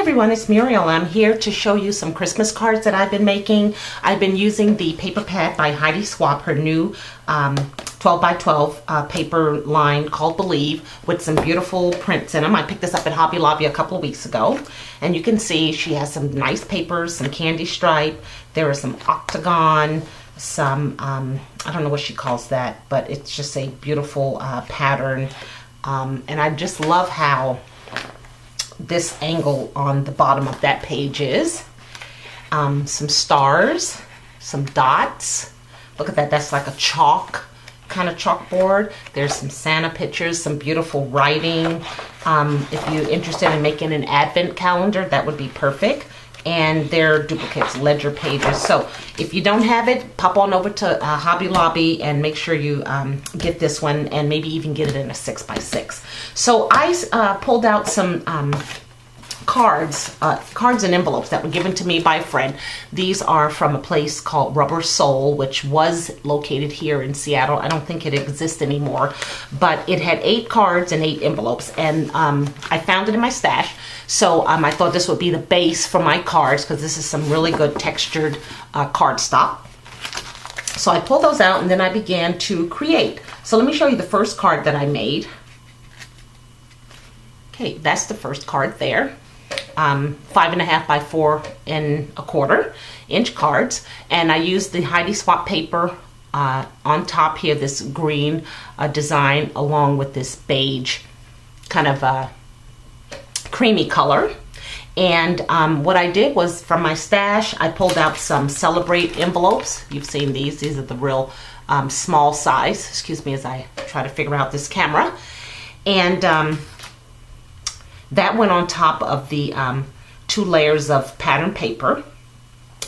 everyone, it's Muriel. I'm here to show you some Christmas cards that I've been making. I've been using the paper pad by Heidi Swapp, her new 12 by 12 paper line called Believe, with some beautiful prints in them. I picked this up at Hobby Lobby a couple of weeks ago, and you can see she has some nice papers, some candy stripe. There is some octagon, some I don't know what she calls that, but it's just a beautiful pattern, and I just love how this angle on the bottom of that page is. Some stars, some dots. Look at that, that's like a chalk kind of chalkboard. There's some Santa pictures, some beautiful writing. If you're interested in making an advent calendar, that would be perfect. And they're duplicates, ledger pages. So if you don't have it, pop on over to Hobby Lobby and make sure you get this one, and maybe even get it in a 6x6. So I pulled out some cards and envelopes that were given to me by a friend. These are from a place called Rubber Soul, which was located here in Seattle. I don't think it exists anymore, but it had 8 cards and 8 envelopes, and I found it in my stash. So I thought this would be the base for my cards, because this is some really good textured cardstock. So I pulled those out and then I began to create. So let me show you the first card that I made. Okay, that's the first card there. 5.5 by 4.25 inch cards, and I used the Heidi Swapp paper on top here, this green design, along with this beige kind of creamy color. And what I did was, from my stash, I pulled out some Celebrate envelopes. You've seen these are the real small size. Excuse me as I try to figure out this camera. And that went on top of the 2 layers of pattern paper.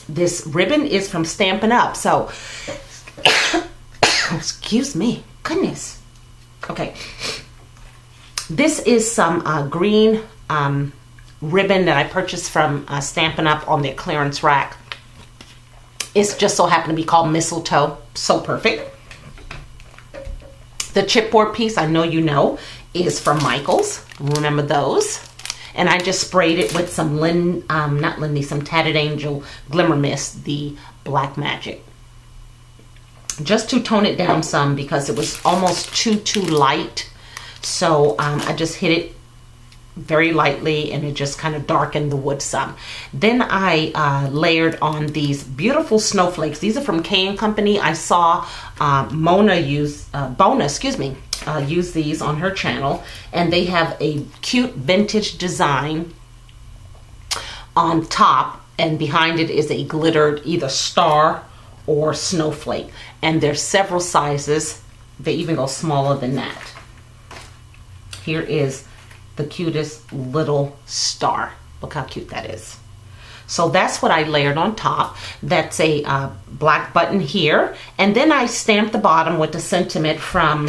This ribbon is from Stampin' Up! So excuse me, goodness. Okay, this is some green ribbon that I purchased from Stampin' Up! On their clearance rack. It's just so happened to be called Mistletoe. So perfect. The chipboard piece, I know you know, is from Michaels. Remember those? And I just sprayed it with some some Tatted Angel Glimmer Mist, the Black Magic, just to tone it down some, because it was almost too light. So I just hit it very lightly, and it just kind of darkened the wood some. Then I layered on these beautiful snowflakes. These are from K & Company. I saw Bona use these on her channel, and they have a cute vintage design on top, and behind it is a glittered either star or snowflake. And there's several sizes. They even go smaller than that. Here is the cutest little star. Look how cute that is. So that's what I layered on top. That's a black button here. And then I stamped the bottom with the sentiment from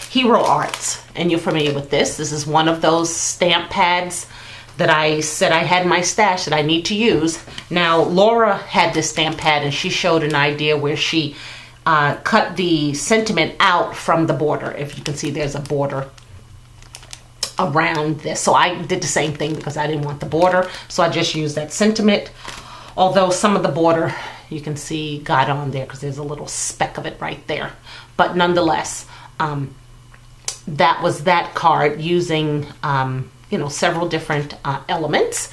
Hero Arts. And you're familiar with this. This is one of those stamp pads that I said I had in my stash that I need to use. Now, Laura had this stamp pad, and she showed an idea where she cut the sentiment out from the border. If you can see, there's a border around this. So I did the same thing, because I didn't want the border, so I just used that sentiment. Although some of the border, you can see, got on there because there's a little speck of it right there. But nonetheless, that was that card, using you know, several different elements.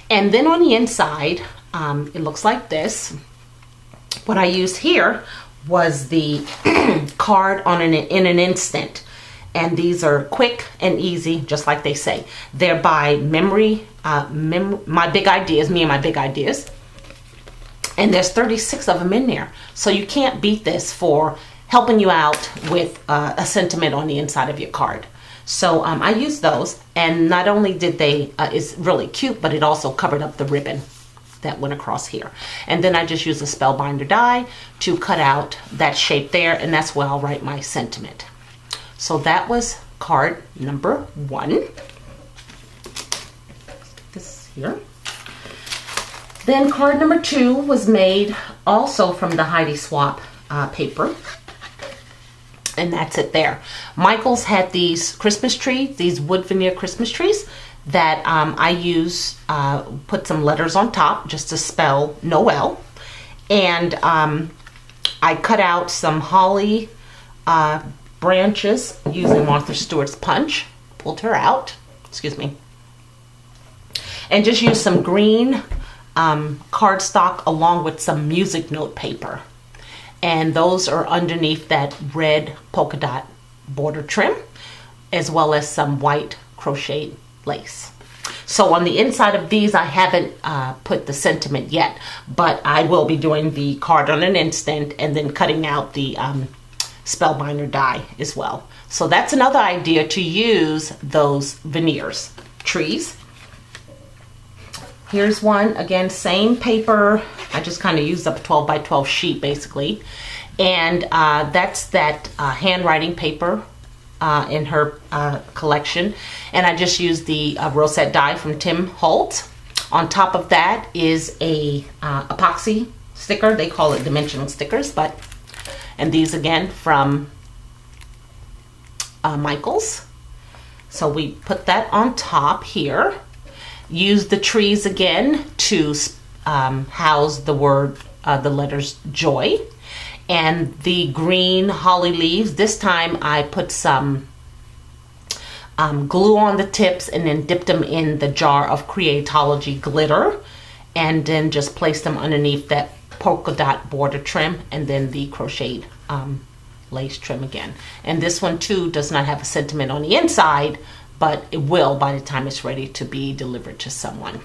And then on the inside, it looks like this. What I used here was the card in an instant. And these are quick and easy, just like they say. They're by My Big Ideas, Me and My Big Ideas. And there's 36 of them in there. So you can't beat this for helping you out with a sentiment on the inside of your card. So I used those, and not only did they, it's really cute, but it also covered up the ribbon that went across here. And then I just used a spellbinder die to cut out that shape there, and that's where I'll write my sentiment. So that was card number 1. This here. Then card number 2 was made also from the Heidi Swapp paper. And that's it there. Michael's had these Christmas trees, these wood veneer Christmas trees. that I use, put some letters on top just to spell Noel. And I cut out some holly branches using Martha Stewart's punch. Pulled her out, excuse me. And just used some green cardstock along with some music note paper. And those are underneath that red polka dot border trim, as well as some white crocheted lace. So on the inside of these, I haven't put the sentiment yet, but I will be doing the card on an instant and then cutting out the spellbinder die as well. So that's another idea, to use those veneers. Trees. Here's one, again, same paper. I just kind of used up a 12 by 12 sheet basically. And that's that handwriting paper in her collection. And I just used the rosette die from Tim Holtz. On top of that is a epoxy sticker. They call it dimensional stickers, but, and these again from Michaels. So we put that on top here. Use the trees again to house the word, the letters joy. And the green holly leaves, this time I put some glue on the tips and then dipped them in the jar of Creatology glitter, and then just placed them underneath that polka dot border trim and then the crocheted lace trim again. And this one too does not have a sentiment on the inside, but it will by the time it's ready to be delivered to someone.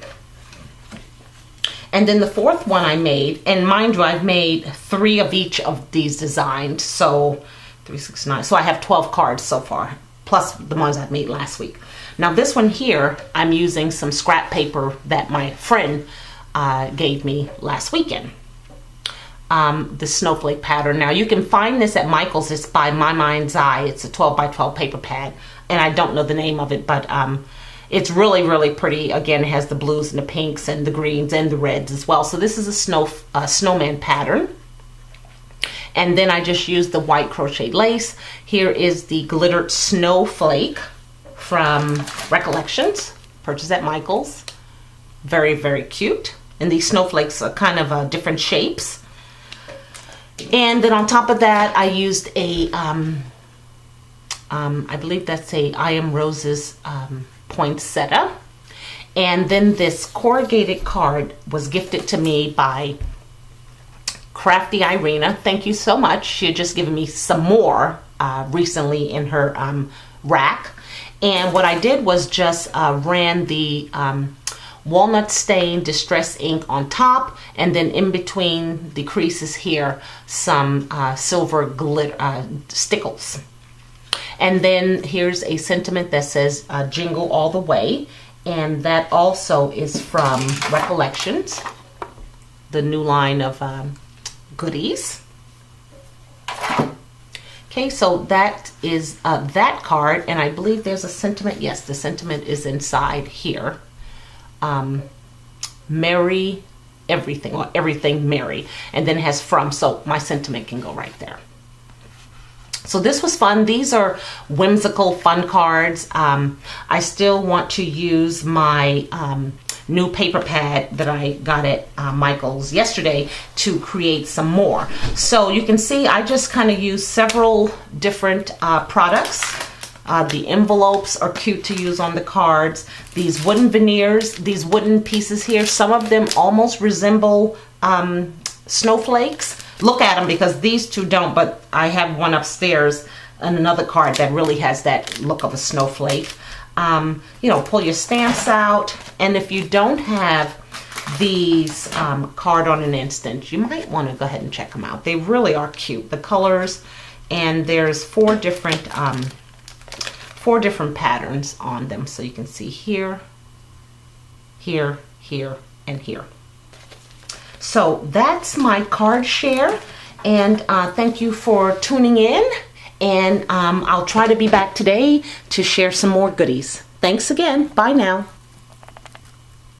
And then the fourth one I made, and mind you, I've made 3 of each of these designs, so 3, 6, 9. So I have 12 cards so far, plus the ones I've made last week. Now this one here, I'm using some scrap paper that my friend gave me last weekend. The snowflake pattern. Now you can find this at Michael's. It's by My Mind's Eye. It's a 12 by 12 paper pad, and I don't know the name of it, but it's really, really pretty. Again, it has the blues and the pinks and the greens and the reds as well. So this is a snowman pattern. And then I just used the white crochet lace. Here is the glittered snowflake from Recollections, purchased at Michael's. Very, very cute. And these snowflakes are kind of different shapes. And then on top of that, I used a, I believe that's a I Am Roses poinsettia. And then this corrugated card was gifted to me by Crafty Irina. Thank you so much. She had just given me some more recently in her rack. And what I did was just ran the walnut stain distress ink on top, and then in between the creases here, some silver glitter stickles. And then here's a sentiment that says jingle all the way, and that also is from Recollections, the new line of goodies. Okay, so that is that card, and I believe there's a sentiment. Yes, the sentiment is inside here. Merry everything, or everything merry, and then it has from, so my sentiment can go right there. So this was fun. These are whimsical, fun cards. I still want to use my new paper pad that I got at Michael's yesterday to create some more. So you can see I just kind of use several different products. The envelopes are cute to use on the cards. These wooden veneers, these wooden pieces here, some of them almost resemble snowflakes. Look at them, because these two don't, but I have one upstairs and another card that really has that look of a snowflake. You know, pull your stamps out, and if you don't have these card on an instant, you might want to go ahead and check them out. They really are cute, the colors, and there's four different patterns on them, so you can see here, here, here, and here. So that's my card share, and thank you for tuning in, and I'll try to be back today to share some more goodies. Thanks again. Bye now.